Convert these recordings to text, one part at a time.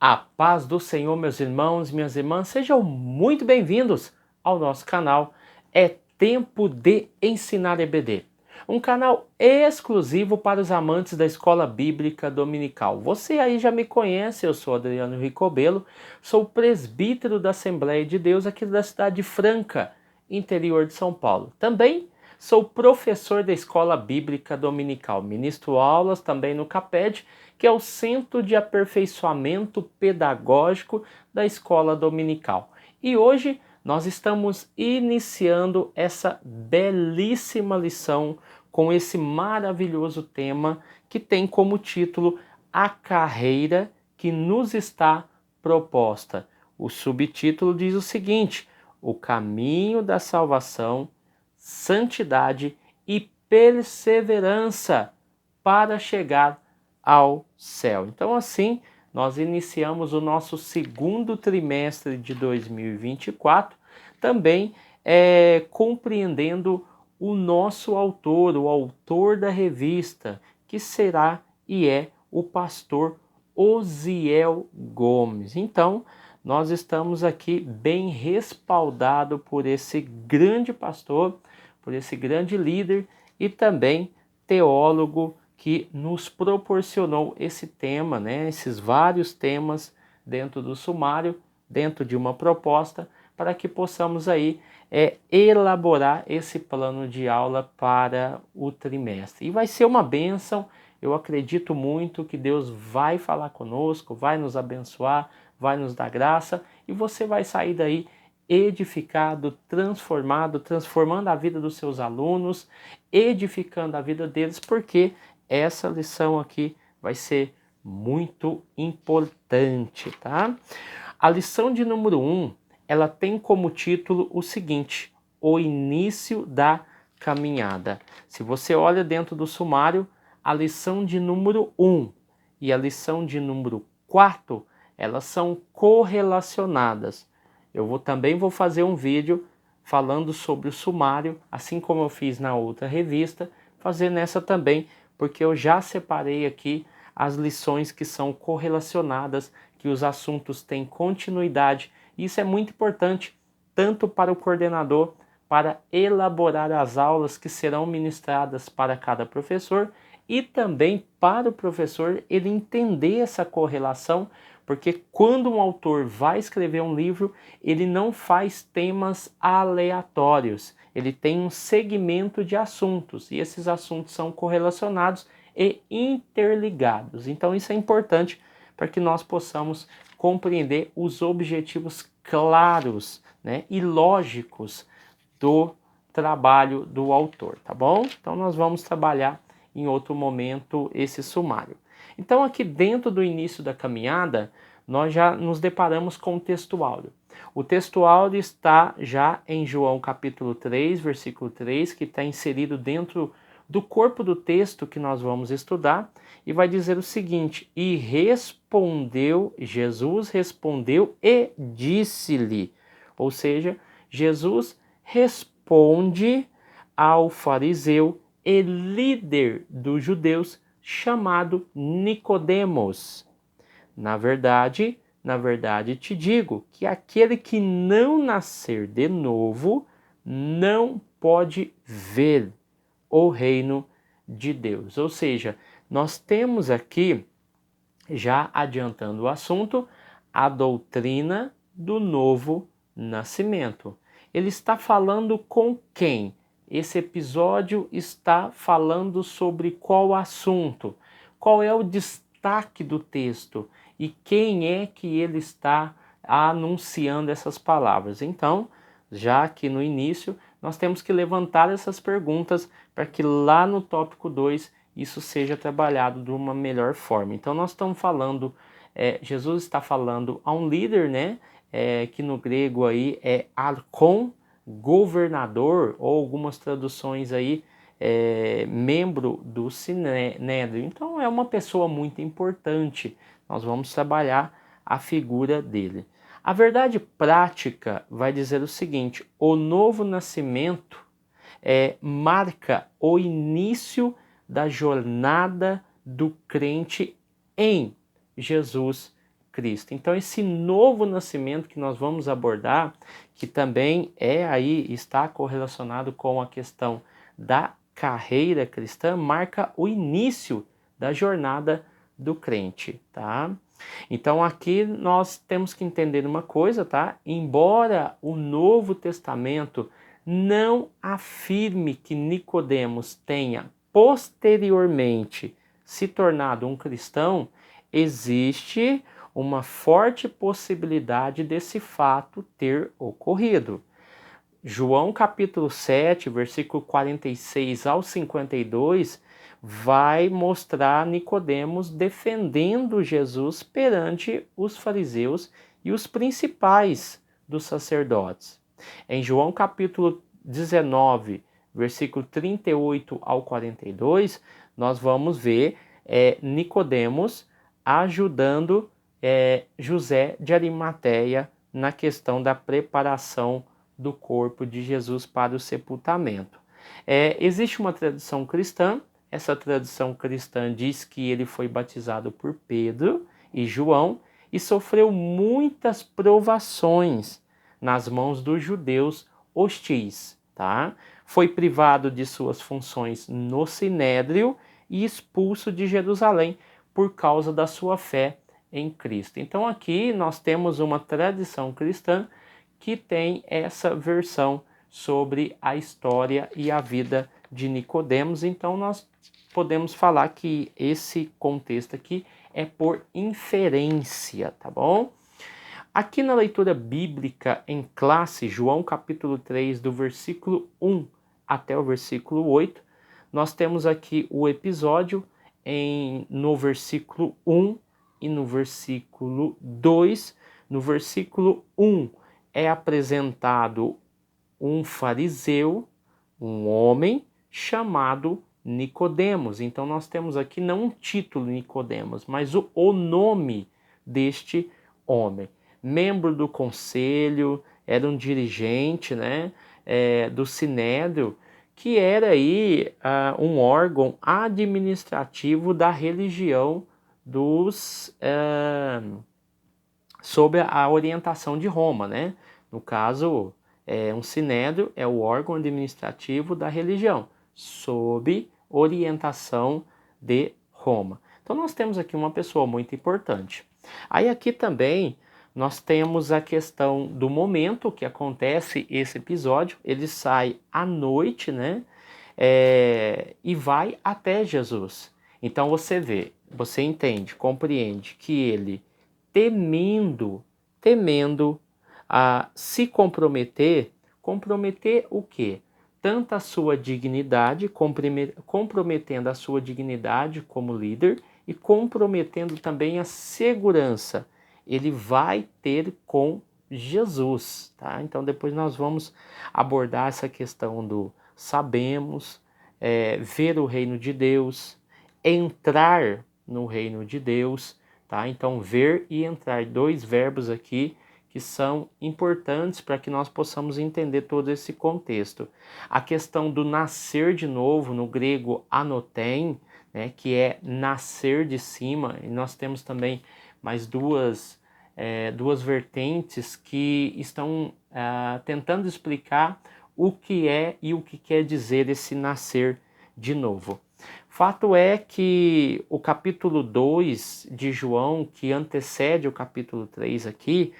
A paz do Senhor, meus irmãos e minhas irmãs, sejam muito bem-vindos ao nosso canal. É Tempo de Ensinar EBD, um canal exclusivo para os amantes da Escola Bíblica Dominical. Você aí já me conhece, eu sou Adriano Ricobelo, sou presbítero da Assembleia de Deus aqui da cidade de Franca, interior de São Paulo. Também sou professor da Escola Bíblica Dominical, ministro aulas também no CAPED, que é o Centro de Aperfeiçoamento Pedagógico da Escola Dominical. E hoje nós estamos iniciando essa belíssima lição com esse maravilhoso tema que tem como título A Carreira que nos está proposta. O subtítulo diz o seguinte: O caminho da salvação, santidade e perseverança para chegar ao céu. Então, assim, nós iniciamos o nosso segundo trimestre de 2024, também compreendendo o nosso autor, o autor da revista, que será e é o pastor Osiel Gomes. Então, nós estamos aqui bem respaldado por esse grande pastor, por esse grande líder e também teólogo que nos proporcionou esse tema, né, esses vários temas dentro do sumário, dentro de uma proposta, para que possamos aí elaborar esse plano de aula para o trimestre. E vai ser uma bênção, eu acredito muito que Deus vai falar conosco, vai nos abençoar, vai nos dar graça, e você vai sair daí edificado, transformando a vida dos seus alunos, edificando a vida deles, porque essa lição aqui vai ser muito importante, tá? A lição de número 1, ela tem como título o seguinte: o início da caminhada. Se você olha dentro do sumário, a lição de número 1 e a lição de número 4, elas são correlacionadas. Também vou fazer um vídeo falando sobre o sumário, assim como eu fiz na outra revista, fazer nessa também, porque eu já separei aqui as lições que são correlacionadas, que os assuntos têm continuidade. Isso é muito importante, tanto para o coordenador, para elaborar as aulas que serão ministradas para cada professor, e também para o professor ele entender essa correlação, porque quando um autor vai escrever um livro, ele não faz temas aleatórios, ele tem um segmento de assuntos, e esses assuntos são correlacionados e interligados. Então isso é importante para que nós possamos compreender os objetivos claros, né, e lógicos do trabalho do autor, tá bom? Então nós vamos trabalhar em outro momento esse sumário. Então aqui dentro do início da caminhada, nós já nos deparamos com o texto áureo. O texto áureo está já em João capítulo 3, versículo 3, que está inserido dentro do corpo do texto que nós vamos estudar, e vai dizer o seguinte: e Jesus respondeu e disse-lhe. Ou seja, Jesus responde ao fariseu e líder dos judeus chamado Nicodemos. Na verdade te digo que aquele que não nascer de novo não pode ver o reino de Deus. Ou seja, nós temos aqui, já adiantando o assunto, a doutrina do novo nascimento. Ele está falando com quem? Esse episódio está falando sobre qual assunto? Qual é o destaque do texto? E quem é que ele está anunciando essas palavras? Então, já aqui no início, nós temos que levantar essas perguntas para que lá no tópico 2 isso seja trabalhado de uma melhor forma. Então nós estamos falando, Jesus está falando a um líder, né, que no grego aí é archon, governador, ou algumas traduções aí, membro do Sinédrio. Então é uma pessoa muito importante, nós vamos trabalhar a figura dele. A verdade prática vai dizer o seguinte: o novo nascimento marca o início da jornada do crente em Jesus Cristo. Então esse novo nascimento que nós vamos abordar, que também está correlacionado com a questão da carreira cristã, marca o início da jornada do crente, tá? Então aqui nós temos que entender uma coisa, tá? Embora o Novo Testamento não afirme que Nicodemos tenha posteriormente se tornado um cristão, existe uma forte possibilidade desse fato ter ocorrido. João capítulo 7, versículo 46 ao 52, vai mostrar Nicodemos defendendo Jesus perante os fariseus e os principais dos sacerdotes. Em João capítulo 19, versículo 38 ao 42, nós vamos ver Nicodemos ajudando José de Arimateia na questão da preparação do corpo de Jesus para o sepultamento. Existe uma tradição cristã, essa tradição cristã diz que ele foi batizado por Pedro e João e sofreu muitas provações nas mãos dos judeus hostis, tá? Foi privado de suas funções no Sinédrio e expulso de Jerusalém por causa da sua fé em Cristo. Então aqui nós temos uma tradição cristã que tem essa versão sobre a história e a vida de Nicodemos. Então nós podemos falar que esse contexto aqui é por inferência, tá bom? Aqui na leitura bíblica em classe, João capítulo 3, do versículo 1 até o versículo 8, nós temos aqui o episódio no versículo 1 e no versículo 2. No versículo 1 é apresentado um fariseu, um homem chamado Nicodemos. Então nós temos aqui não um título Nicodemos, mas o nome deste homem. Membro do conselho, era um dirigente, né, do Sinédrio, que era aí um órgão administrativo da religião sob a orientação de Roma, né? No caso, um sinédrio é o órgão administrativo da religião, sob orientação de Roma. Então nós temos aqui uma pessoa muito importante. Aí aqui também nós temos a questão do momento que acontece esse episódio. Ele sai à noite, né? E vai até Jesus. Então você entende, compreende que ele temendo a se comprometer o quê? Tanto a sua dignidade, comprometendo a sua dignidade como líder e comprometendo também a segurança. Ele vai ter com Jesus, tá? Então depois nós vamos abordar essa questão do sabemos, ver o reino de Deus, entrar no reino de Deus, tá? Então ver e entrar, dois verbos aqui que são importantes para que nós possamos entender todo esse contexto. A questão do nascer de novo, no grego anoten, né, que é nascer de cima, e nós temos também mais duas vertentes que estão tentando explicar o que é e o que quer dizer esse nascer de novo. Fato é que o capítulo 2 de João, que antecede o capítulo 3 aqui,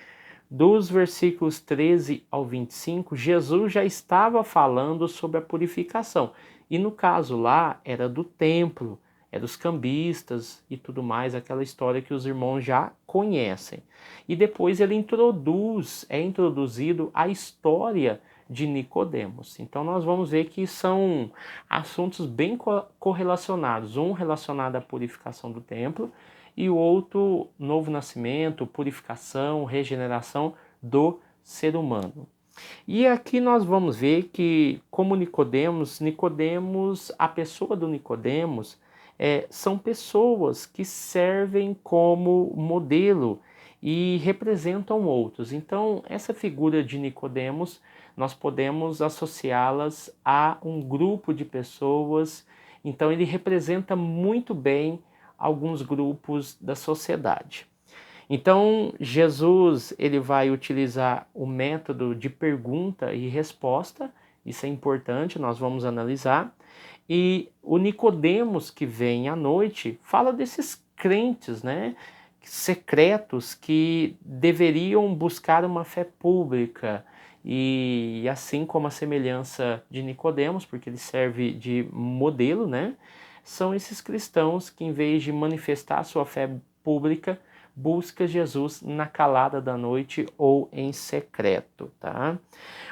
dos versículos 13 ao 25, Jesus já estava falando sobre a purificação. E no caso lá era do templo, era dos cambistas e tudo mais, aquela história que os irmãos já conhecem. E depois ele é introduzido a história de Nicodemos. Então nós vamos ver que são assuntos bem correlacionados, um relacionado à purificação do templo e o outro novo nascimento, purificação, regeneração do ser humano. E aqui nós vamos ver que como Nicodemos, a pessoa do Nicodemos, são pessoas que servem como modelo e representam outros. Então, essa figura de Nicodemos, nós podemos associá-las a um grupo de pessoas. Então, ele representa muito bem alguns grupos da sociedade. Então, Jesus ele vai utilizar o método de pergunta e resposta, isso é importante, nós vamos analisar. E o Nicodemos que vem à noite fala desses crentes, né, secretos que deveriam buscar uma fé pública. E assim como a semelhança de Nicodemos, porque ele serve de modelo, né, são esses cristãos que em vez de manifestar sua fé pública, busca Jesus na calada da noite ou em secreto, tá?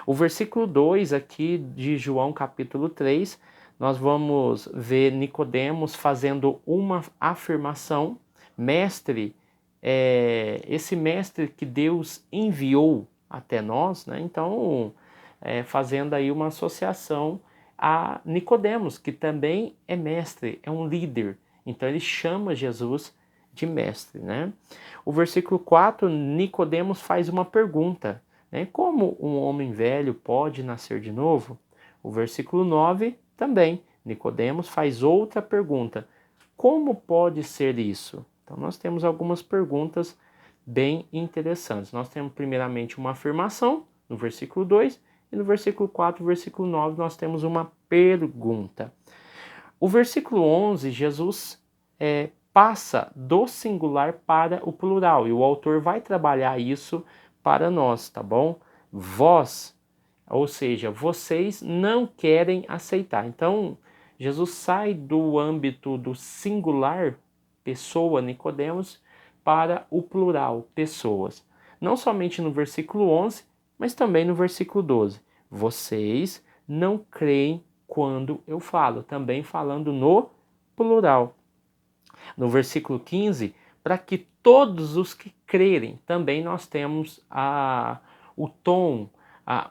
O versículo 2 aqui de João capítulo 3, nós vamos ver Nicodemos fazendo uma afirmação: mestre, esse mestre que Deus enviou até nós, né? Então, fazendo aí uma associação a Nicodemos, que também é mestre, é um líder. Então ele chama Jesus de mestre, né? O versículo 4, Nicodemos faz uma pergunta, né? Como um homem velho pode nascer de novo? O versículo 9 também, Nicodemos faz outra pergunta: como pode ser isso? Então nós temos algumas perguntas bem interessantes. Nós temos primeiramente uma afirmação no versículo 2 e no versículo 4, versículo 9 nós temos uma pergunta. O versículo 11, Jesus passa do singular para o plural, e o autor vai trabalhar isso para nós, tá bom? Vós, ou seja, vocês não querem aceitar. Então, Jesus sai do âmbito do singular, pessoa, Nicodemos, para o plural, pessoas. Não somente no versículo 11, mas também no versículo 12. Vocês não creem quando eu falo, também falando no plural. No versículo 15, para que todos os que crerem, também nós temos o tom,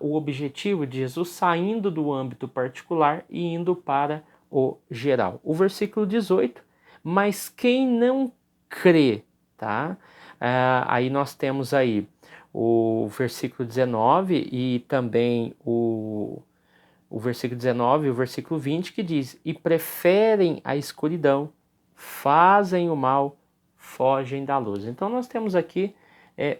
o objetivo de Jesus saindo do âmbito particular e indo para o geral. O versículo 18, mas quem não crê, tá? Aí nós temos aí o versículo 19 e também o versículo 19 e o versículo 20 que diz: e preferem a escuridão, fazem o mal, fogem da luz. Então nós temos aqui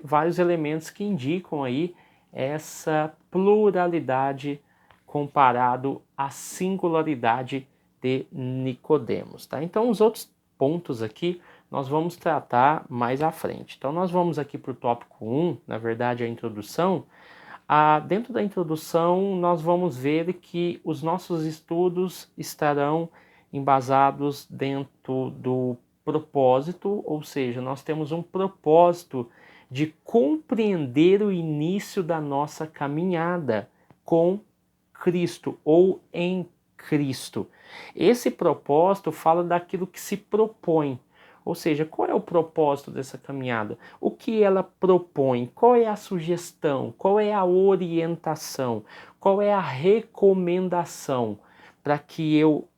vários elementos que indicam aí essa pluralidade comparado à singularidade de Nicodemos, tá? Então os outros pontos aqui nós vamos tratar mais à frente. Então nós vamos aqui para o tópico 1, na verdade a introdução. Dentro da introdução, nós vamos ver que os nossos estudos estarão embasados dentro do propósito, ou seja, nós temos um propósito de compreender o início da nossa caminhada com Cristo ou em Cristo. Esse propósito fala daquilo que se propõe. Ou seja, qual é o propósito dessa caminhada? O que ela propõe? Qual é a sugestão? Qual é a orientação? Qual é a recomendação para que eu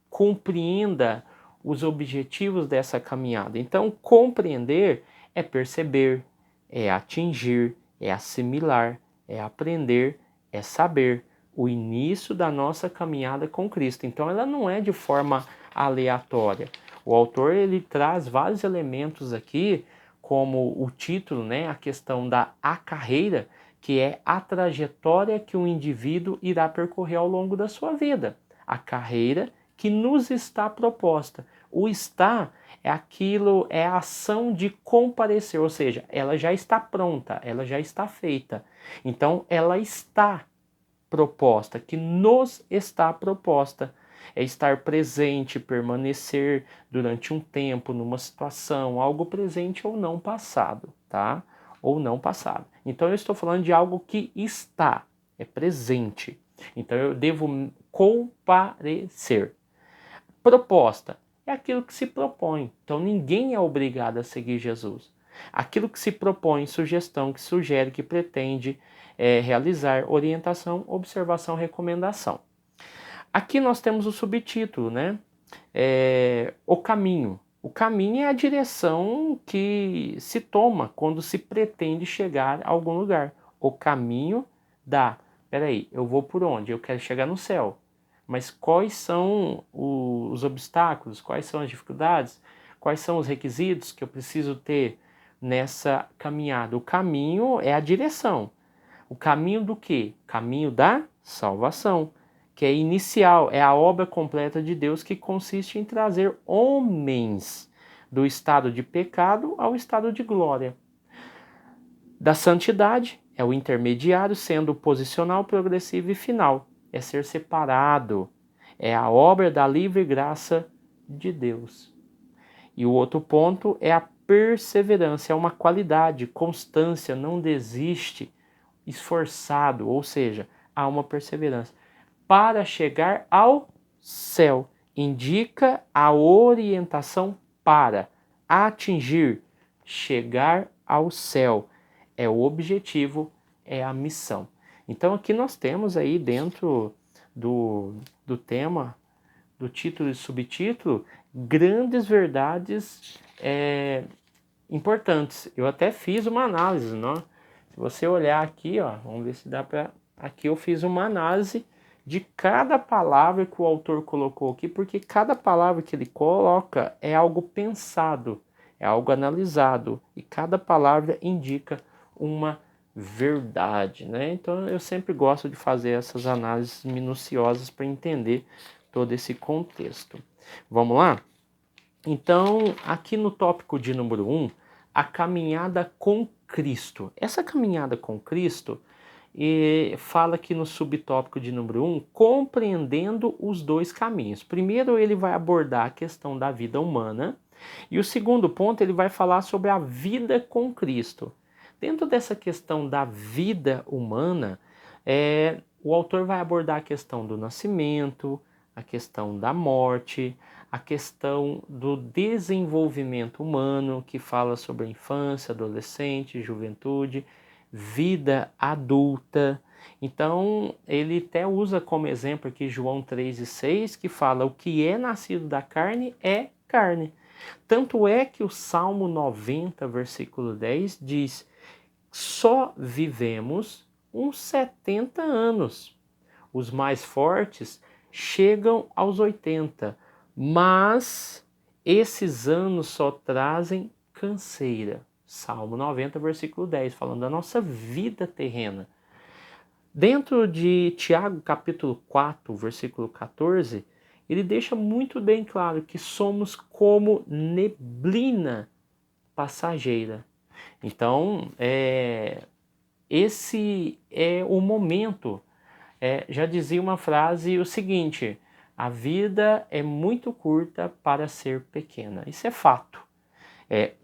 compreenda os objetivos dessa caminhada? Então, compreender é perceber, é atingir, é assimilar, é aprender, é saber. O início da nossa caminhada com Cristo. Então, ela não é de forma aleatória. O autor ele traz vários elementos aqui, como o título, né, a questão da carreira, que é a trajetória que o indivíduo irá percorrer ao longo da sua vida. A carreira que nos está proposta. O está é aquilo, é a ação de comparecer, ou seja, ela já está pronta, ela já está feita. Então, ela está proposta, que nos está proposta. É estar presente, permanecer durante um tempo, numa situação, algo presente ou não passado, tá? Ou não passado. Então eu estou falando de algo que está, é presente. Então eu devo comparecer. Proposta é aquilo que se propõe. Então ninguém é obrigado a seguir Jesus. Aquilo que se propõe, sugestão, que sugere, que pretende realizar, orientação, observação, recomendação. Aqui nós temos o subtítulo, né? O caminho. O caminho é a direção que se toma quando se pretende chegar a algum lugar. O caminho da... Peraí, eu vou por onde? Eu quero chegar no céu. Mas quais são os obstáculos? Quais são as dificuldades? Quais são os requisitos que eu preciso ter nessa caminhada. O caminho é a direção. O caminho do quê? Caminho da salvação, que é inicial, é a obra completa de Deus que consiste em trazer homens do estado de pecado ao estado de glória. Da santidade é o intermediário, sendo posicional, progressivo e final. É ser separado. É a obra da livre graça de Deus. E o outro ponto é a perseverança, é uma qualidade, constância, não desiste, esforçado, ou seja, há uma perseverança. Para chegar ao céu, indica a orientação para atingir, chegar ao céu. É o objetivo, é a missão. Então aqui nós temos aí dentro do tema, do título e subtítulo, grandes verdades importantes. Eu até fiz uma análise, não? Se você olhar aqui, ó, vamos ver se dá para... Aqui eu fiz uma análise de cada palavra que o autor colocou aqui, porque cada palavra que ele coloca é algo pensado, é algo analisado, e cada palavra indica uma verdade, né? Então eu sempre gosto de fazer essas análises minuciosas para entender todo esse contexto. Vamos lá? Então, aqui no tópico de número 1, a caminhada com Cristo. Essa caminhada com Cristo fala aqui no subtópico de número 1, compreendendo os dois caminhos. Primeiro, ele vai abordar a questão da vida humana, e o segundo ponto, ele vai falar sobre a vida com Cristo. Dentro dessa questão da vida humana, o autor vai abordar a questão do nascimento, a questão da morte, a questão do desenvolvimento humano, que fala sobre a infância, adolescente, juventude, vida adulta. Então, ele até usa como exemplo aqui João 3,6, que fala: o que é nascido da carne é carne. Tanto é que o Salmo 90, versículo 10 diz: só vivemos uns 70 anos. Os mais fortes chegam aos 80, mas esses anos só trazem canseira. Salmo 90, versículo 10, falando da nossa vida terrena. Dentro de Tiago, capítulo 4, versículo 14, ele deixa muito bem claro que somos como neblina passageira. Então, esse é o momento. Já dizia uma frase o seguinte: a vida é muito curta para ser pequena. Isso é fato.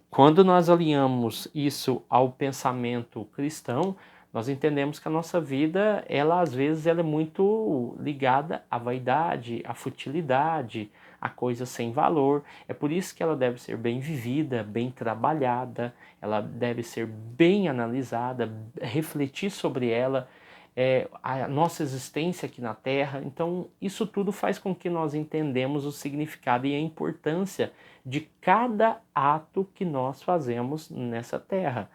Quando nós alinhamos isso ao pensamento cristão, nós entendemos que a nossa vida, às vezes, ela é muito ligada à vaidade, à futilidade, a coisas sem valor. É por isso que ela deve ser bem vivida, bem trabalhada, ela deve ser bem analisada, refletir sobre ela, a nossa existência aqui na Terra. Então, isso tudo faz com que nós entendamos o significado e a importância de cada ato que nós fazemos nessa Terra.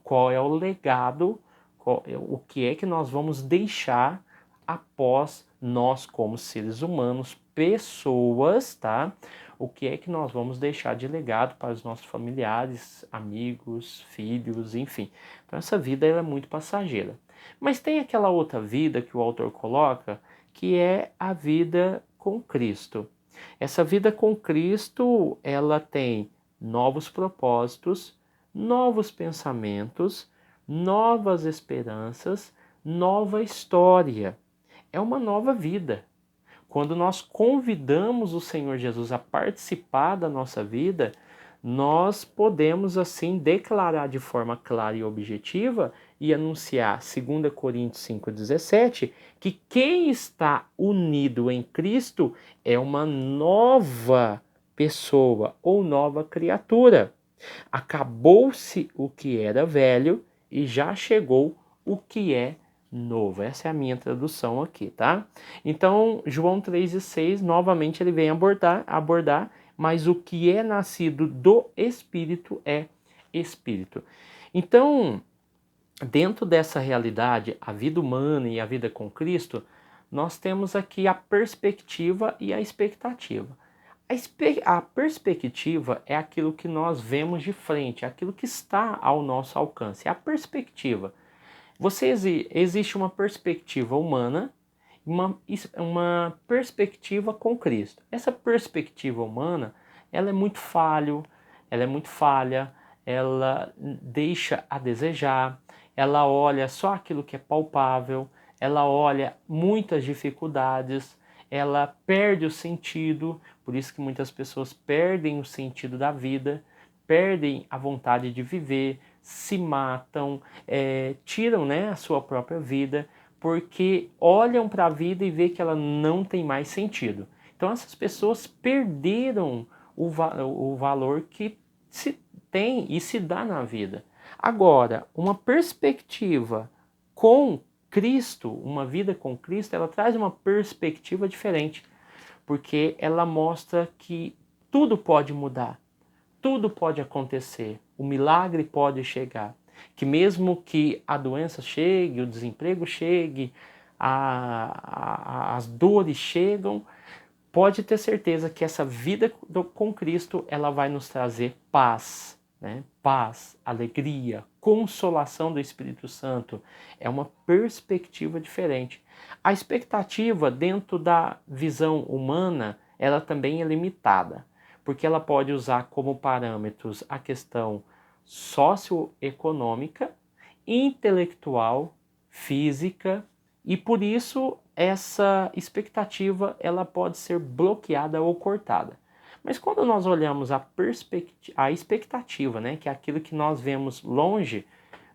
Qual é o legado, o que é que nós vamos deixar após nós, como seres humanos, pessoas, tá? O que é que nós vamos deixar de legado para os nossos familiares, amigos, filhos, enfim. Então essa vida ela é muito passageira. Mas tem aquela outra vida que o autor coloca, que é a vida com Cristo. Essa vida com Cristo, ela tem novos propósitos, novos pensamentos, novas esperanças, nova história. É uma nova vida. Quando nós convidamos o Senhor Jesus a participar da nossa vida, nós podemos assim declarar de forma clara e objetiva e anunciar, 2 Coríntios 5,17, que quem está unido em Cristo é uma nova pessoa ou nova criatura. Acabou-se o que era velho e já chegou o que é novo. Essa é a minha tradução aqui, tá? Então, João 3,6, novamente ele vem abordar, mas o que é nascido do Espírito é Espírito. Então, dentro dessa realidade, a vida humana e a vida com Cristo, nós temos aqui a perspectiva e a expectativa. A perspectiva é aquilo que nós vemos de frente, é aquilo que está ao nosso alcance. É a perspectiva. Existe uma perspectiva humana, uma perspectiva com Cristo. Essa perspectiva humana, ela é muito falha, ela deixa a desejar, ela olha só aquilo que é palpável, ela olha muitas dificuldades, ela perde o sentido, por isso que muitas pessoas perdem o sentido da vida, perdem a vontade de viver, se matam, tiram, né, a sua própria vida, porque olham para a vida e vê que ela não tem mais sentido. Então essas pessoas perderam o valor que se tem e se dá na vida. Agora, uma perspectiva com Cristo, uma vida com Cristo, ela traz uma perspectiva diferente, porque ela mostra que tudo pode mudar, tudo pode acontecer, o milagre pode chegar, que mesmo que a doença chegue, o desemprego chegue, as dores chegam, pode ter certeza que essa vida com Cristo, ela vai nos trazer paz, né? Paz, alegria, consolação do Espírito Santo. É uma perspectiva diferente. A expectativa dentro da visão humana, ela também é limitada, porque ela pode usar como parâmetros a questão socioeconômica, intelectual, física, e por isso essa expectativa ela pode ser bloqueada ou cortada. Mas quando nós olhamos a expectativa, né, que é aquilo que nós vemos longe,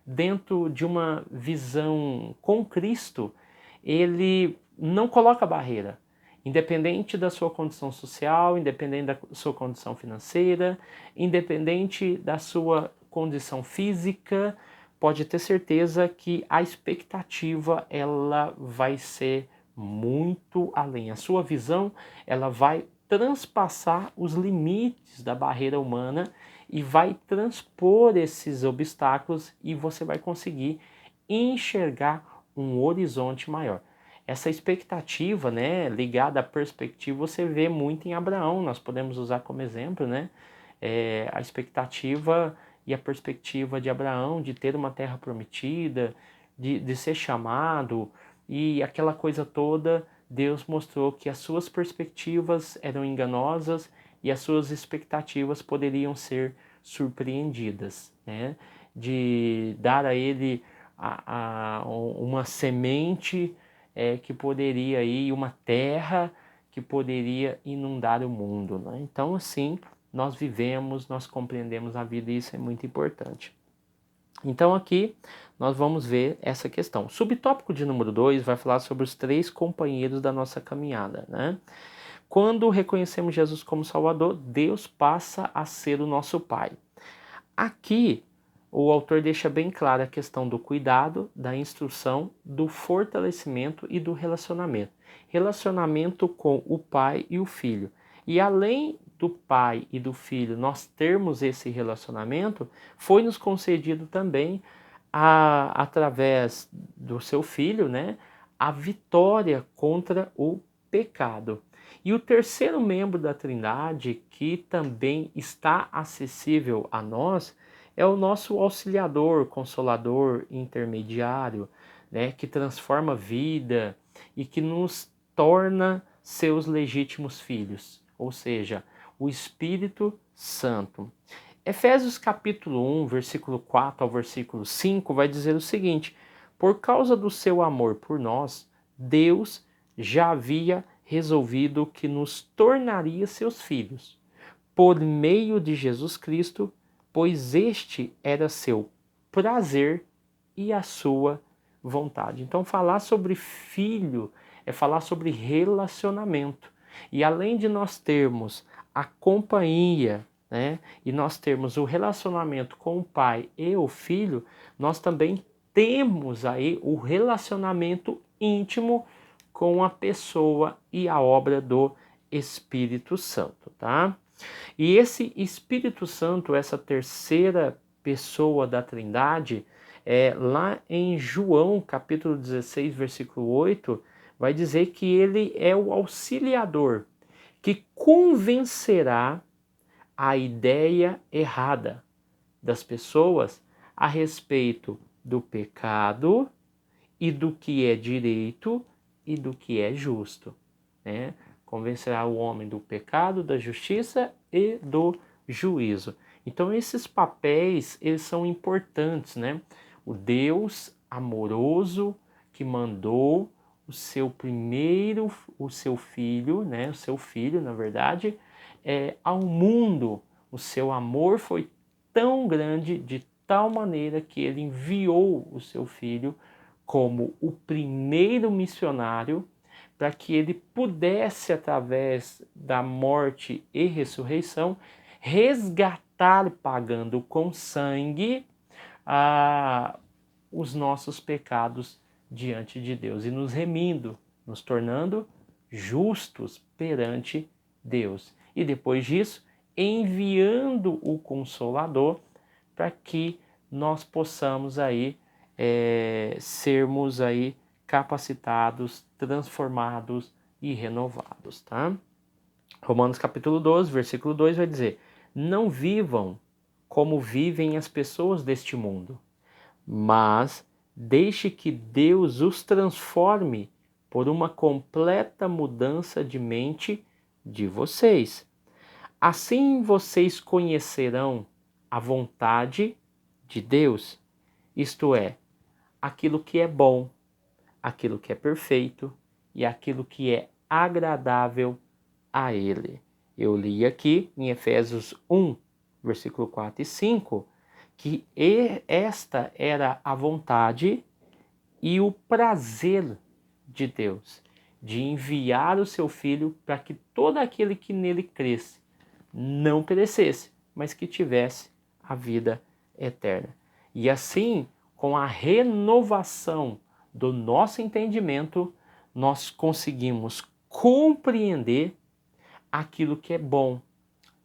dentro de uma visão com Cristo, ele não coloca barreira. Independente da sua condição social, independente da sua condição financeira, independente da sua condição física, pode ter certeza que a expectativa ela vai ser muito além. A sua visão ela vai transpassar os limites da barreira humana e vai transpor esses obstáculos e você vai conseguir enxergar um horizonte maior. Essa expectativa, né, ligada à perspectiva, você vê muito em Abraão. Nós podemos usar como exemplo, né, a expectativa e a perspectiva de Abraão de ter uma terra prometida, de ser chamado e aquela coisa toda. Deus mostrou que as suas perspectivas eram enganosas e as suas expectativas poderiam ser surpreendidas, né? De dar a ele uma semente que poderia ir, uma terra que poderia inundar o mundo, né? Então, assim, nós vivemos, nós compreendemos a vida e isso é muito importante. Então aqui nós vamos ver essa questão. O subtópico de número 2 vai falar sobre os 3 companheiros da nossa caminhada, né? Quando reconhecemos Jesus como Salvador, Deus passa a ser o nosso Pai. Aqui o autor deixa bem clara a questão do cuidado, da instrução, do fortalecimento e do relacionamento. Relacionamento com o pai e o filho. E além do pai e do filho nós termos esse relacionamento, foi nos concedido também, através do seu filho, né, a vitória contra o pecado. E o terceiro membro da Trindade, que também está acessível a nós, é o nosso auxiliador, consolador, intermediário, né, que transforma a vida e que nos torna seus legítimos filhos, ou seja, o Espírito Santo. Efésios capítulo 1, versículo 4 ao versículo 5 vai dizer o seguinte: por causa do seu amor por nós, Deus já havia resolvido que nos tornaria seus filhos, por meio de Jesus Cristo, pois este era seu prazer e a sua vontade. Então, falar sobre filho é falar sobre relacionamento. E além de nós termos a companhia, né, e nós termos o relacionamento com o pai e o filho, nós também temos aí o relacionamento íntimo com a pessoa e a obra do Espírito Santo, tá? E esse Espírito Santo, essa terceira pessoa da Trindade, lá em João capítulo 16, versículo 8, vai dizer que ele é o auxiliador, que convencerá a ideia errada das pessoas a respeito do pecado e do que é direito e do que é justo, né? Convencerá o homem do pecado, da justiça e do juízo. Então esses papéis, eles são importantes, né? O Deus amoroso que mandou o seu filho, né? O seu filho, na verdade, ao mundo. O seu amor foi tão grande, de tal maneira que ele enviou o seu filho como o primeiro missionário para que ele pudesse, através da morte e ressurreição, resgatar, pagando com sangue, os nossos pecados diante de Deus e nos remindo, nos tornando justos perante Deus. E depois disso, enviando o Consolador para que nós possamos aí sermos aí capacitados, transformados e renovados, tá? Romanos capítulo 12, versículo 2 vai dizer: não vivam como vivem as pessoas deste mundo, mas deixe que Deus os transforme por uma completa mudança de mente de vocês. Assim vocês conhecerão a vontade de Deus, isto é, aquilo que é bom, aquilo que é perfeito e aquilo que é agradável a Ele. Eu li aqui em Efésios 1, versículo 4 e 5, que esta era a vontade e o prazer de Deus, de enviar o seu Filho para que todo aquele que nele cresce não perecesse, mas que tivesse a vida eterna. E assim, com a renovação do nosso entendimento, nós conseguimos compreender aquilo que é bom,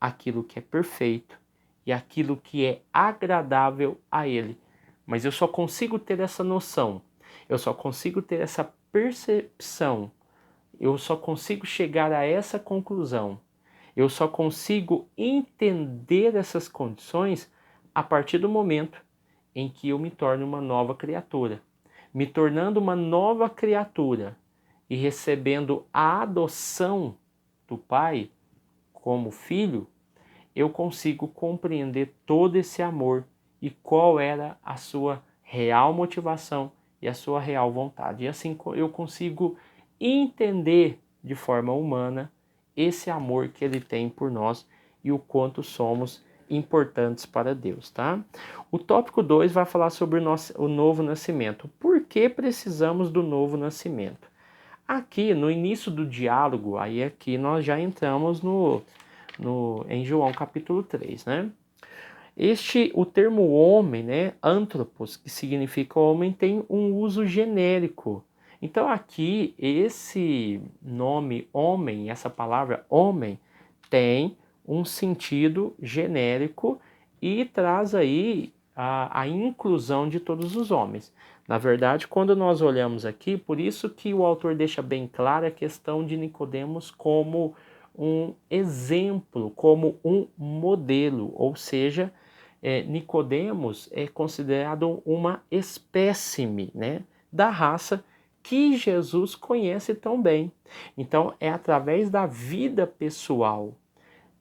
aquilo que é perfeito e aquilo que é agradável a Ele. Mas eu só consigo ter essa noção, eu só consigo ter essa percepção, eu só consigo chegar a essa conclusão, eu só consigo entender essas condições a partir do momento em que eu me torno uma nova criatura. Me tornando uma nova criatura e recebendo a adoção do Pai como filho, eu consigo compreender todo esse amor e qual era a sua real motivação e a sua real vontade. E assim eu consigo entender de forma humana esse amor que ele tem por nós e o quanto somos importantes para Deus, tá? O tópico 2 vai falar sobre o novo nascimento. Por que precisamos do novo nascimento? Aqui, no início do diálogo, aí aqui nós já entramos em João capítulo 3, né? O termo homem, né, anthropos, que significa homem, tem um uso genérico. Então aqui, esse nome homem, essa palavra homem, tem um sentido genérico e traz aí a inclusão de todos os homens. Na verdade, quando nós olhamos aqui, por isso que o autor deixa bem clara a questão de Nicodemos como um exemplo, como um modelo, ou seja, Nicodemos é considerado uma espécime, né, da raça que Jesus conhece tão bem. Então, é através da vida pessoal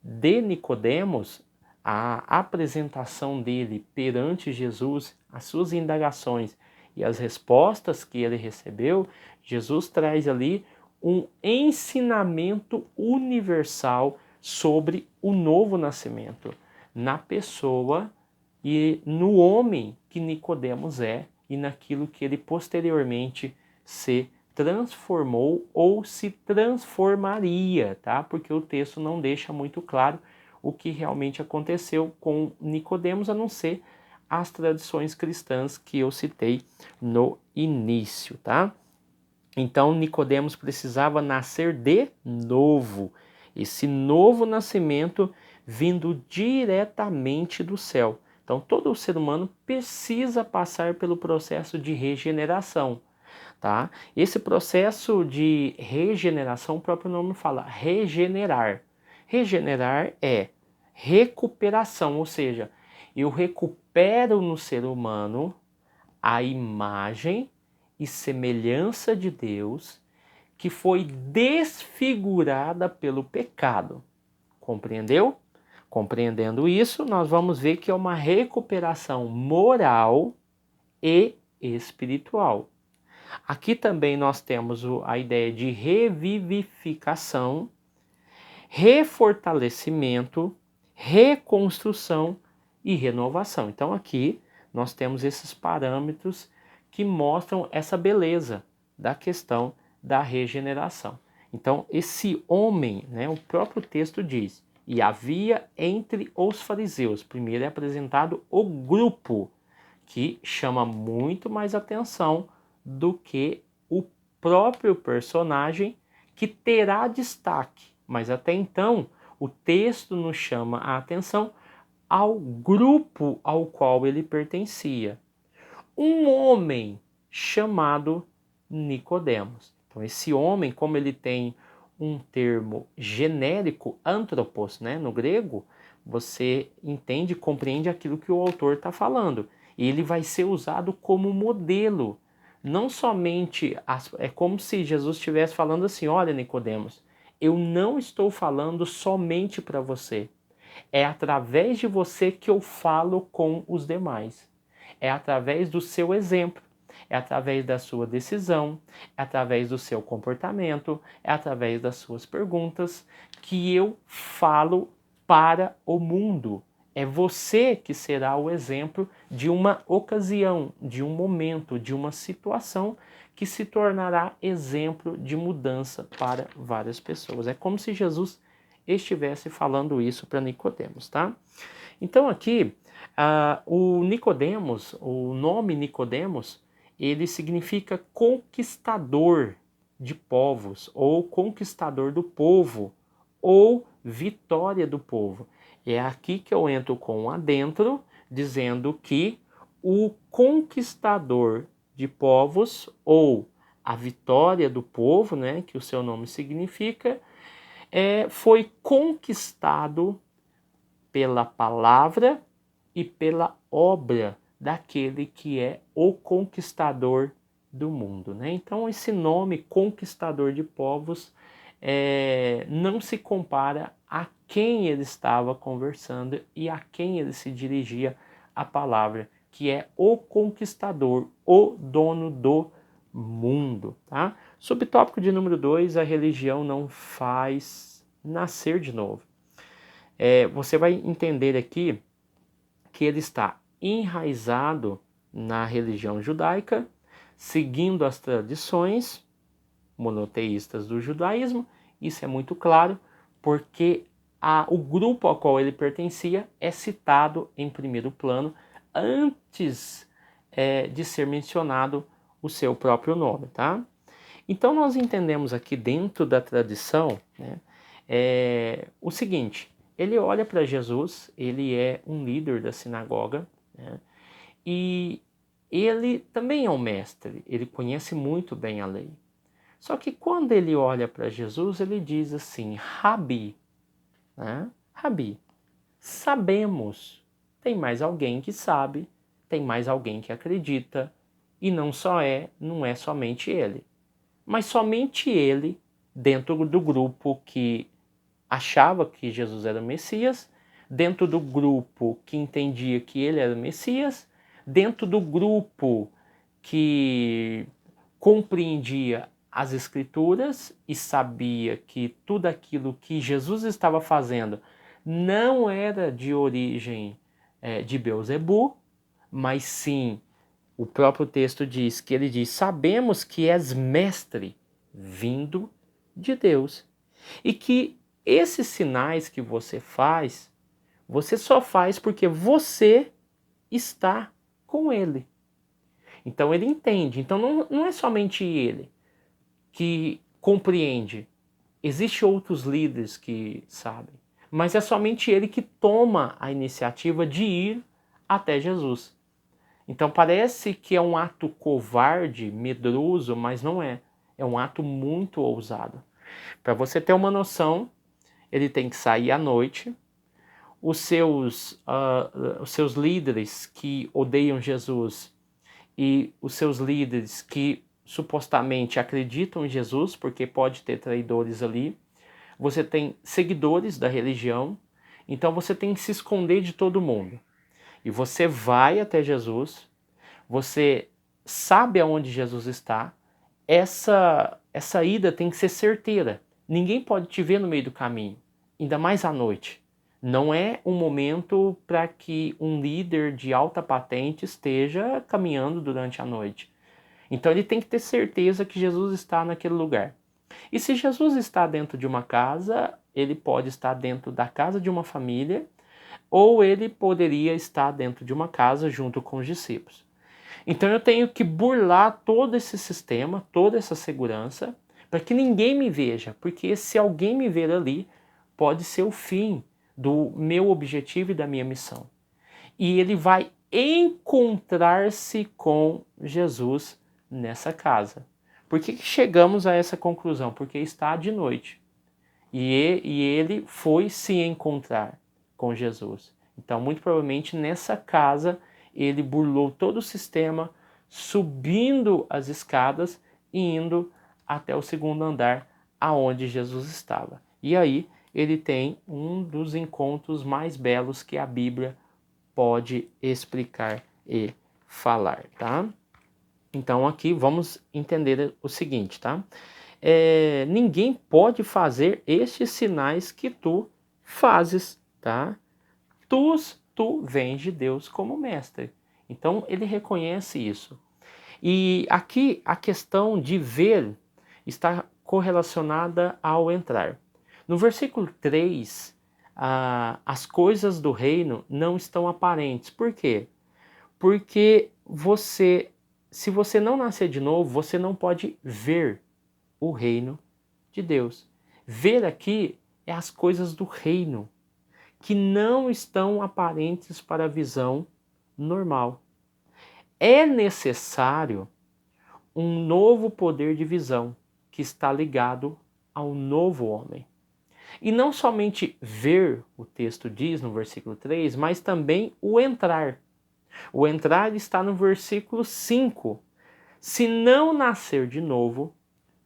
de Nicodemos, a apresentação dele perante Jesus, as suas indagações e as respostas que ele recebeu, Jesus traz ali um ensinamento universal sobre o novo nascimento, na pessoa e no homem que Nicodemos é e naquilo que ele posteriormente se transformou ou se transformaria, tá? Porque o texto não deixa muito claro o que realmente aconteceu com Nicodemos, a não ser as tradições cristãs que eu citei no início, tá? Então Nicodemos precisava nascer de novo. Esse novo nascimento vindo diretamente do céu. Então todo ser humano precisa passar pelo processo de regeneração. tá? Esse processo de regeneração, o próprio nome fala, regenerar. Regenerar é recuperação, ou seja, eu recupero no ser humano a imagem e semelhança de Deus que foi desfigurada pelo pecado. Compreendeu? Compreendendo isso, nós vamos ver que é uma recuperação moral e espiritual. Aqui também nós temos a ideia de revivificação, refortalecimento, reconstrução e renovação. Então aqui nós temos esses parâmetros que mostram essa beleza da questão da regeneração. Então esse homem, né, o próprio texto diz, e havia entre os fariseus, primeiro é apresentado o grupo, que chama muito mais atenção do que o próprio personagem, que terá destaque. Mas até então, o texto nos chama a atenção ao grupo ao qual ele pertencia. Um homem chamado Nicodemos. Então, esse homem, como ele tem um termo genérico, anthropos, né, no grego, você entende e compreende aquilo que o autor está falando. E ele vai ser usado como modelo. Não somente, é como se Jesus estivesse falando assim, olha Nicodemos, eu não estou falando somente para você. É através de você que eu falo com os demais. É através do seu exemplo. É através da sua decisão, é através do seu comportamento, é através das suas perguntas que eu falo para o mundo. É você que será o exemplo de uma ocasião, de um momento, de uma situação que se tornará exemplo de mudança para várias pessoas. É como se Jesus estivesse falando isso para Nicodemos, tá? Então aqui, o Nicodemos, o nome Nicodemos, ele significa conquistador de povos, ou conquistador do povo, ou vitória do povo. É aqui que eu entro com um adentro, dizendo que o conquistador de povos, ou a vitória do povo, né, que o seu nome significa, foi conquistado pela palavra e pela obra daquele que é o conquistador do mundo, né? Então esse nome conquistador de povos não se compara a quem ele estava conversando e a quem ele se dirigia a palavra, que é o conquistador, o dono do mundo, tá? Subtópico de número 2, a religião não faz nascer de novo. Você vai entender aqui que ele está enraizado na religião judaica, seguindo as tradições monoteístas do judaísmo. Isso é muito claro, porque o grupo ao qual ele pertencia é citado em primeiro plano antes de ser mencionado o seu próprio nome, tá? Então nós entendemos aqui dentro da tradição, né, o seguinte: ele olha para Jesus, ele é um líder da sinagoga, né, e ele também é um mestre, ele conhece muito bem a lei. Só que quando ele olha para Jesus, ele diz assim, Rabi, né? Rabi, sabemos, tem mais alguém que sabe, tem mais alguém que acredita, e não é somente ele, mas somente ele, dentro do grupo que achava que Jesus era o Messias, dentro do grupo que entendia que ele era o Messias, dentro do grupo que compreendia as Escrituras e sabia que tudo aquilo que Jesus estava fazendo não era de origem de Beelzebu, mas sim, o próprio texto diz que ele diz, sabemos que és mestre vindo de Deus e que esses sinais que você só faz porque você está com ele. Então ele entende. Então não é somente ele que compreende. Existem outros líderes que sabem. Mas é somente ele que toma a iniciativa de ir até Jesus. Então parece que é um ato covarde, medroso, mas não é. É um ato muito ousado. Para você ter uma noção, ele tem que sair à noite. Os seus líderes que odeiam Jesus e os seus líderes que supostamente acreditam em Jesus, porque pode ter traidores ali. Você tem seguidores da religião, então você tem que se esconder de todo mundo. E você vai até Jesus, você sabe aonde Jesus está, essa ida tem que ser certeira. Ninguém pode te ver no meio do caminho, ainda mais à noite. Não é um momento para que um líder de alta patente esteja caminhando durante a noite. Então ele tem que ter certeza que Jesus está naquele lugar. E se Jesus está dentro de uma casa, ele pode estar dentro da casa de uma família, ou ele poderia estar dentro de uma casa junto com os discípulos. Então eu tenho que burlar todo esse sistema, toda essa segurança, para que ninguém me veja, porque se alguém me ver ali, pode ser o fim do meu objetivo e da minha missão. E ele vai encontrar-se com Jesus nessa casa. Por que chegamos a essa conclusão? Porque está de noite. E ele foi se encontrar com Jesus. Então, muito provavelmente nessa casa, ele burlou todo o sistema, subindo as escadas e indo até o segundo andar, aonde Jesus estava. E aí ele tem um dos encontros mais belos que a Bíblia pode explicar e falar, tá? Então aqui vamos entender o seguinte, tá? Ninguém pode fazer estes sinais que tu fazes, tá? Tu vens de Deus como mestre. Então ele reconhece isso. E aqui a questão de ver está correlacionada ao entrar. No versículo 3, as coisas do reino não estão aparentes. Por quê? Porque se você não nascer de novo, você não pode ver o reino de Deus. Ver aqui é as coisas do reino, que não estão aparentes para a visão normal. É necessário um novo poder de visão que está ligado ao novo homem. E não somente ver, o texto diz no versículo 3, mas também o entrar. O entrar está no versículo 5. Se não nascer de novo,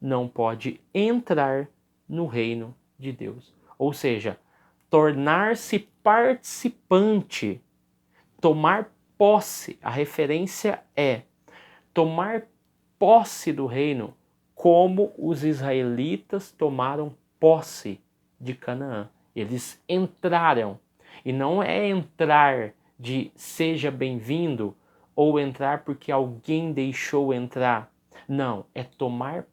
não pode entrar no reino de Deus. Ou seja, tornar-se participante, tomar posse. A referência é tomar posse do reino, como os israelitas tomaram posse de Canaã. Eles entraram. E não é entrar de seja bem-vindo ou entrar porque alguém deixou entrar. Não, é tomar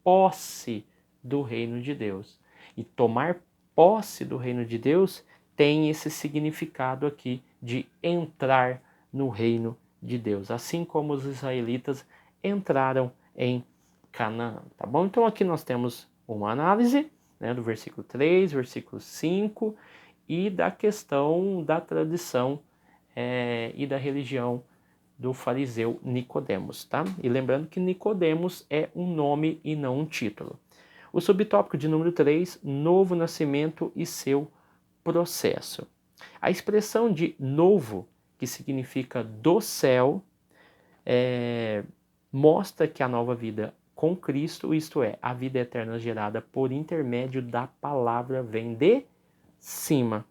posse do reino de Deus. E tomar posse do reino de Deus tem esse significado aqui de entrar no reino de Deus, assim como os israelitas entraram em Canaã, tá bom? Então aqui nós temos uma análise, né, do versículo 3, versículo 5 e da questão da tradição e da religião do fariseu Nicodemos, tá? E lembrando que Nicodemos é um nome e não um título. O subtópico de número 3, novo nascimento e seu processo. A expressão de novo, que significa do céu, mostra que a nova vida com Cristo, isto é, a vida eterna gerada por intermédio da palavra, vem de cima.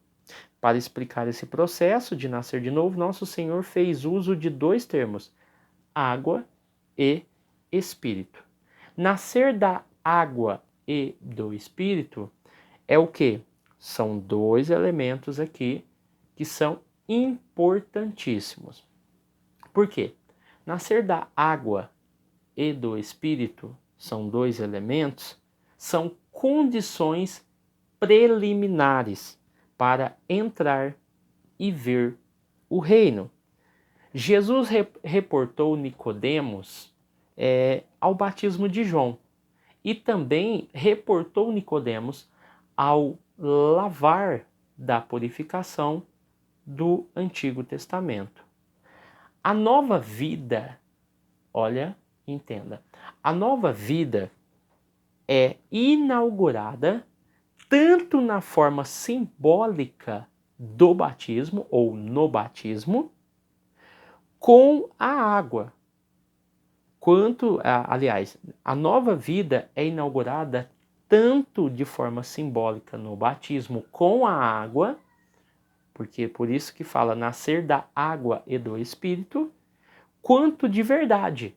Para explicar esse processo de nascer de novo, nosso Senhor fez uso de dois termos, água e espírito. Nascer da água e do espírito é o quê? São dois elementos aqui que são importantíssimos. Por quê? Nascer da água e do espírito são dois elementos, são condições preliminares para entrar e ver o reino. Jesus reportou Nicodemos ao batismo de João e também reportou Nicodemos ao lavar da purificação do Antigo Testamento. A nova vida, olha, entenda, a nova vida é inaugurada tanto na forma simbólica do batismo, ou no batismo, com a água. Aliás, a nova vida é inaugurada tanto de forma simbólica no batismo com a água, porque por isso que fala nascer da água e do Espírito, quanto de verdade,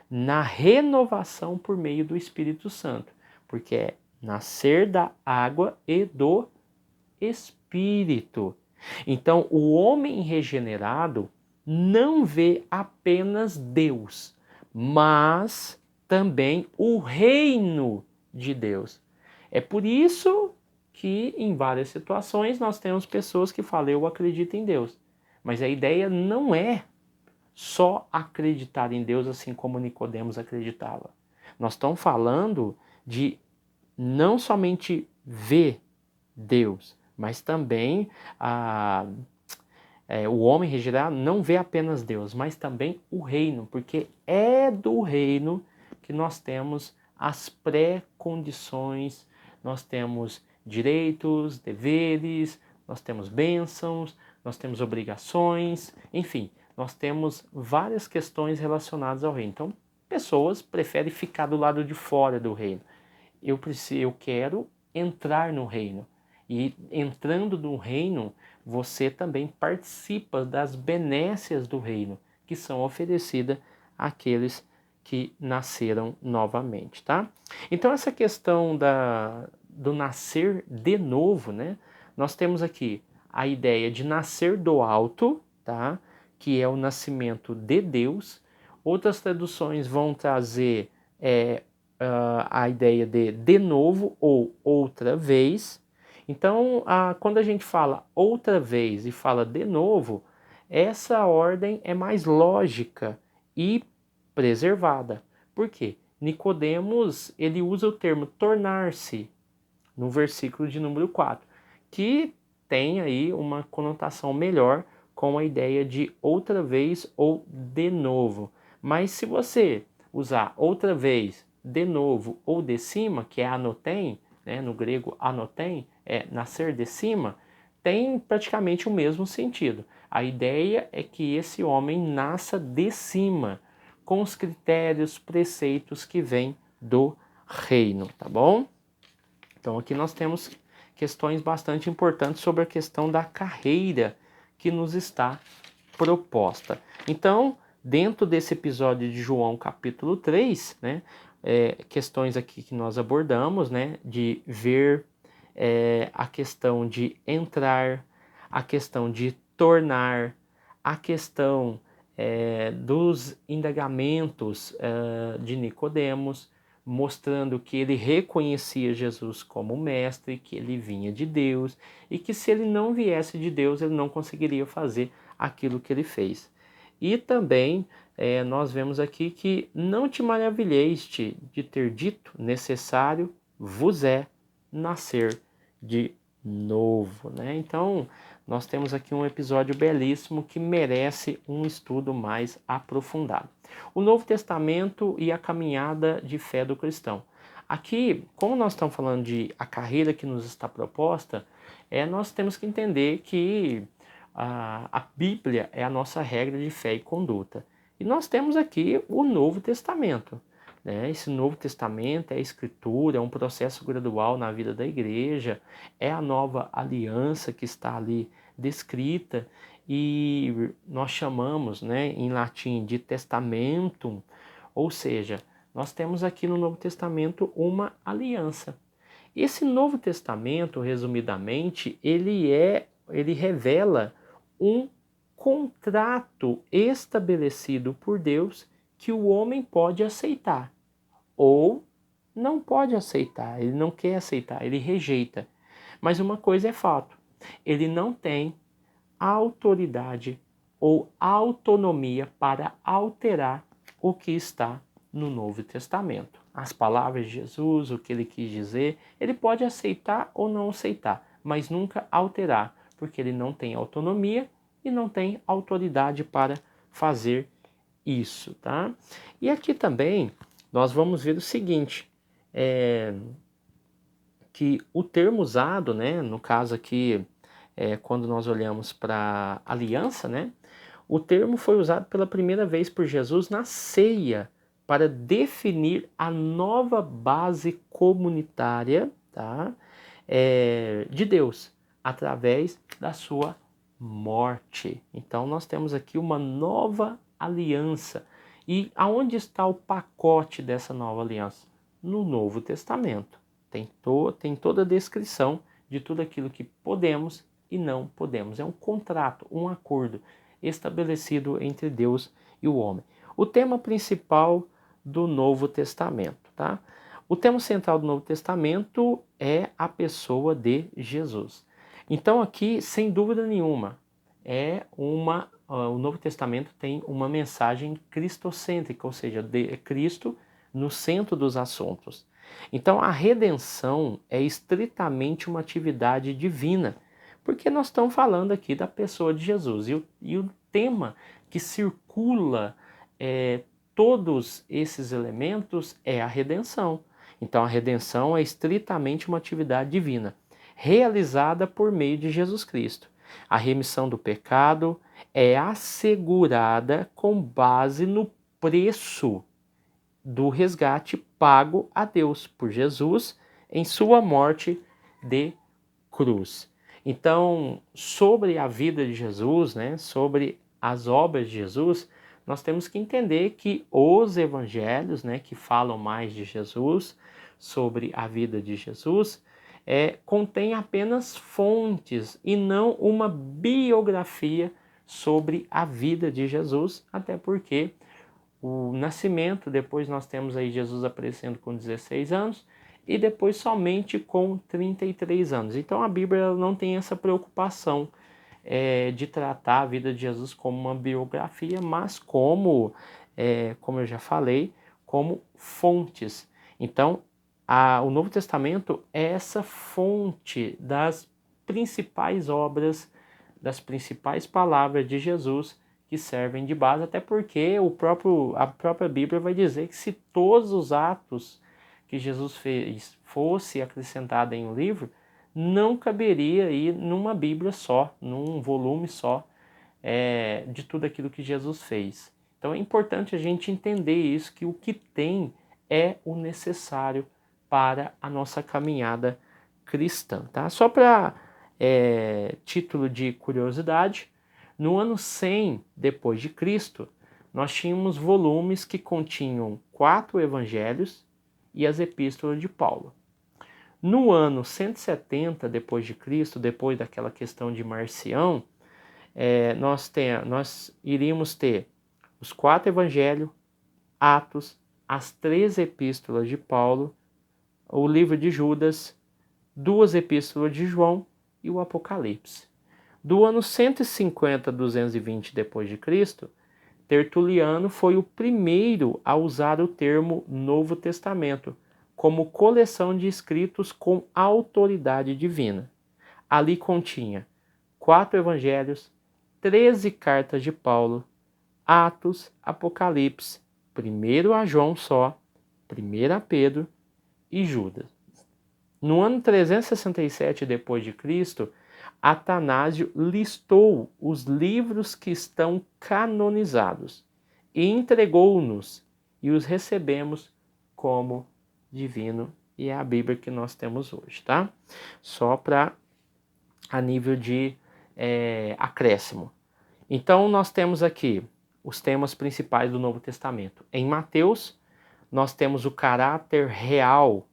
na renovação por meio do Espírito Santo, porque é nascer da água e do Espírito. Então, o homem regenerado não vê apenas Deus, mas também o reino de Deus. É por isso que em várias situações nós temos pessoas que falam, eu acredito em Deus. Mas a ideia não é só acreditar em Deus assim como Nicodemos acreditava. Nós estamos falando de não somente ver Deus, mas também o homem regenerado não vê apenas Deus, mas também o reino, porque é do reino que nós temos as pré-condições, nós temos direitos, deveres, nós temos bênçãos, nós temos obrigações, enfim, nós temos várias questões relacionadas ao reino. Então, pessoas preferem ficar do lado de fora do reino. Eu quero entrar no reino. E entrando no reino, você também participa das benécias do reino, que são oferecidas àqueles que nasceram novamente, tá? Então essa questão do nascer de novo, né? Nós temos aqui a ideia de nascer do alto, tá? Que é o nascimento de Deus. Outras traduções vão trazer a ideia de novo ou outra vez. Então, quando a gente fala outra vez e fala de novo, essa ordem é mais lógica e preservada. Por quê? Nicodemos, ele usa o termo tornar-se no versículo de número 4, que tem aí uma conotação melhor com a ideia de outra vez ou de novo. Mas se você usar outra vez, de novo ou de cima, que é anotem, né, no grego anotem, é nascer de cima, tem praticamente o mesmo sentido. A ideia é que esse homem nasça de cima, com os critérios, preceitos que vêm do reino, tá bom? Então aqui nós temos questões bastante importantes sobre a questão da carreira que nos está proposta. Então, dentro desse episódio de João capítulo 3, né, questões aqui que nós abordamos, né, de ver a questão de entrar, a questão de tornar, a questão dos indagamentos de Nicodemos, mostrando que ele reconhecia Jesus como mestre, que ele vinha de Deus e que se ele não viesse de Deus, ele não conseguiria fazer aquilo que ele fez. E também nós vemos aqui que não te maravilheis de ter dito, necessário vos é nascer de novo, né? Então, nós temos aqui um episódio belíssimo que merece um estudo mais aprofundado. O Novo Testamento e a caminhada de fé do cristão. Aqui, como nós estamos falando de a carreira que nos está proposta, nós temos que entender que a Bíblia é a nossa regra de fé e conduta. E nós temos aqui o Novo Testamento. Né? Esse Novo Testamento é a Escritura, é um processo gradual na vida da igreja, é a nova aliança que está ali descrita e nós chamamos, né, em latim de testamentum, ou seja, nós temos aqui no Novo Testamento uma aliança. Esse Novo Testamento, resumidamente, ele revela um contrato estabelecido por Deus que o homem pode aceitar ou não pode aceitar, ele não quer aceitar, ele rejeita. Mas uma coisa é fato, ele não tem autoridade ou autonomia para alterar o que está no Novo Testamento. As palavras de Jesus, o que ele quis dizer, ele pode aceitar ou não aceitar, mas nunca alterar, porque ele não tem autonomia e não tem autoridade para fazer isso, tá? E aqui também nós vamos ver o seguinte, que o termo usado, né, no caso aqui, quando nós olhamos para aliança, né, o termo foi usado pela primeira vez por Jesus na ceia para definir a nova base comunitária, tá, de Deus, através da sua morte. Então nós temos aqui uma nova aliança. E aonde está o pacote dessa nova aliança? No Novo Testamento. Tem toda a descrição de tudo aquilo que podemos e não podemos. É um contrato, um acordo estabelecido entre Deus e o homem. O tema principal do Novo Testamento, tá? O tema central do Novo Testamento é a pessoa de Jesus. Então aqui, sem dúvida nenhuma, o Novo Testamento tem uma mensagem cristocêntrica, ou seja, de Cristo no centro dos assuntos. Então a redenção é estritamente uma atividade divina, porque nós estamos falando aqui da pessoa de Jesus. E o tema que circula todos esses elementos é a redenção. Então a redenção é estritamente uma atividade divina, realizada por meio de Jesus Cristo. A remissão do pecado é assegurada com base no preço do resgate pago a Deus por Jesus em sua morte de cruz. Então, sobre a vida de Jesus, né, sobre as obras de Jesus, nós temos que entender que os evangelhos, né, que falam mais de Jesus, sobre a vida de Jesus, contém apenas fontes e não uma biografia sobre a vida de Jesus, até porque o nascimento, depois nós temos aí Jesus aparecendo com 16 anos e depois somente com 33 anos. Então a Bíblia não tem essa preocupação de tratar a vida de Jesus como uma biografia, mas como eu já falei, como fontes. Então o Novo Testamento é essa fonte das principais obras, das principais palavras de Jesus que servem de base, até porque a própria Bíblia vai dizer que se todos os atos que Jesus fez fosse acrescentado em um livro, não caberia aí numa Bíblia só, num volume só, de tudo aquilo que Jesus fez. Então é importante a gente entender isso, que o que tem é o necessário para a nossa caminhada cristã, tá? Só para título de curiosidade, no ano 100 depois de Cristo, nós tínhamos volumes que continham 4 evangelhos e as epístolas de Paulo. No ano 170 depois de Cristo, depois daquela questão de Marcião, nós iríamos ter os 4 evangelhos, Atos, as 3 epístolas de Paulo, o livro de Judas, 2 epístolas de João e o Apocalipse. Do ano 150 a 220 depois de Cristo, Tertuliano foi o primeiro a usar o termo Novo Testamento como coleção de escritos com autoridade divina. Ali continha 4 evangelhos, 13 cartas de Paulo, Atos, Apocalipse, 1 a João só, 1 a Pedro e Judas. No ano 367 depois de Cristo, Atanásio listou os livros que estão canonizados e entregou-nos e os recebemos como divino, e é a Bíblia que nós temos hoje, tá? Só para a nível de acréscimo. Então nós temos aqui os temas principais do Novo Testamento. Em Mateus, nós temos o caráter real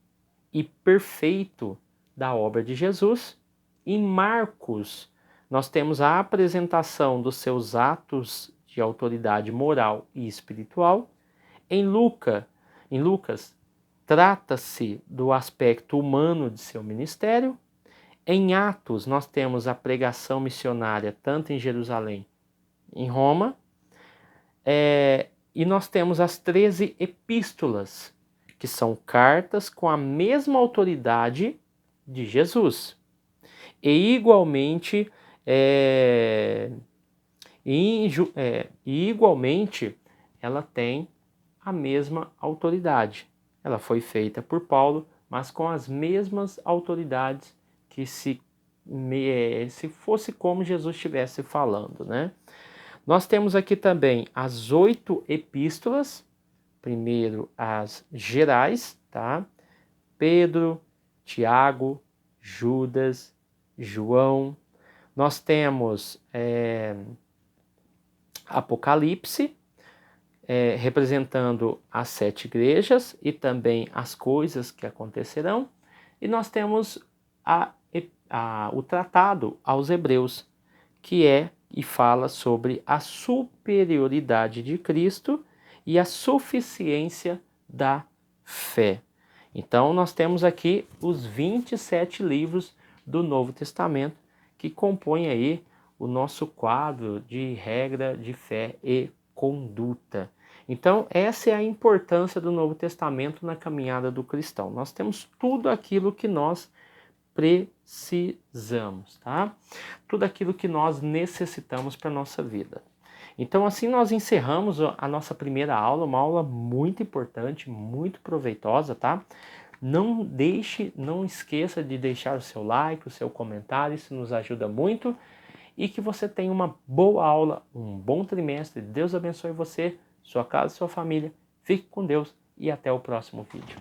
e perfeito da obra de Jesus. Em Marcos, nós temos a apresentação dos seus atos de autoridade moral e espiritual. Em Lucas, trata-se do aspecto humano de seu ministério. Em Atos, nós temos a pregação missionária tanto em Jerusalém e em Roma. E nós temos as 13 epístolas, que são cartas com a mesma autoridade de Jesus. E igualmente E igualmente ela tem a mesma autoridade. Ela foi feita por Paulo, mas com as mesmas autoridades que se fosse como Jesus estivesse falando, né? Nós temos aqui também as 8 epístolas, primeiro as gerais, tá? Pedro, Tiago, Judas, João. Nós temos Apocalipse, representando as 7 igrejas e também as coisas que acontecerão. E nós temos o tratado aos Hebreus, que é e fala sobre a superioridade de Cristo e a suficiência da fé. Então, nós temos aqui os 27 livros do Novo Testamento que compõem aí o nosso quadro de regra de fé e conduta. Então, essa é a importância do Novo Testamento na caminhada do cristão. Nós temos tudo aquilo que nós precisamos, tá? Tudo aquilo que nós necessitamos para a nossa vida. Então, assim nós encerramos a nossa primeira aula, uma aula muito importante, muito proveitosa, tá? Não esqueça de deixar o seu like, o seu comentário, isso nos ajuda muito. E que você tenha uma boa aula, um bom trimestre. Deus abençoe você, sua casa e sua família. Fique com Deus e até o próximo vídeo.